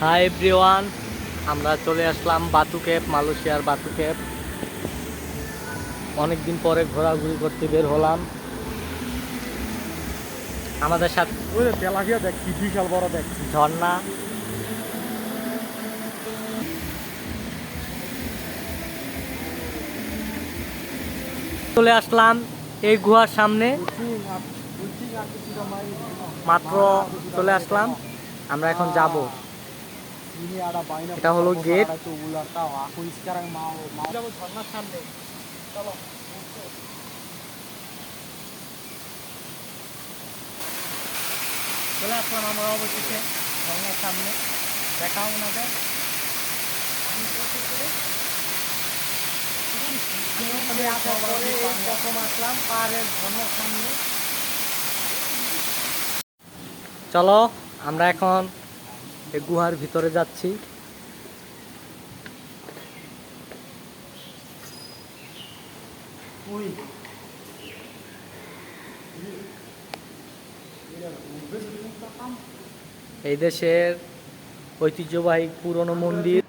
Hi everyone, আমরা চলে আসলাম বাতু cave, মালয়েশিয়ার বাতু কেভ। অনেকদিন পরে ঘোরাঘুরি করতে বের হলাম। আমাদের সাথে তেলাপিয়া দেখছি, বিশাল বড় দেখছি। ঝর্ণা, চলে আসলাম এই গুহার সামনে। মাত্র চলে আসলাম, আমরা এখন যাব। এটা হলো গেট। ঝর্ণার সামনে চলো। চলে আসলাম আমরা অবশেষে ঝর্ণার সামনে। দেখা ওনাদের প্রথম আসলাম পাহাড়ের ঝর্ণার সামনে। চলো আমরা এখন এই গুহার ভিতরে যাচ্ছি। এই দেশের ঐতিহ্যবাহী পুরনো মন্দির।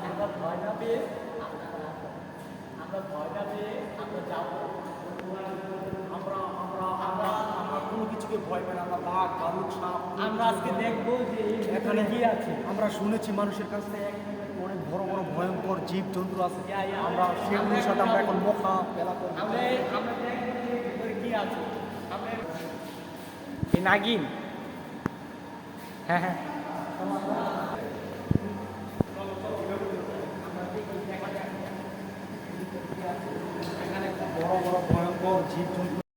আমরা ভয় না পেয়ে আমরা যাবো। আমরা আমরা আমরা আমরা কোনো কিছুকে ভয় পাই না। আমরা বাঘ, ভালুক, সাপ আমরা আজকে দেখবো যে এখানে কি আছে। আমরা শুনেছি মানুষের কাছ থেকে অনেক বড় বড় ভয়ঙ্কর জীব জন্তু আছে। Yeah. আমরা সেগুলোর সাথে আমরা এখন মোকা পেলা করবো। আমরা দেখবো যে ভিতরে কি আছে। এই নাগিন, হ্যাঁ। এখানে বড় বড় ভয়ঙ্কর জীব জন্তু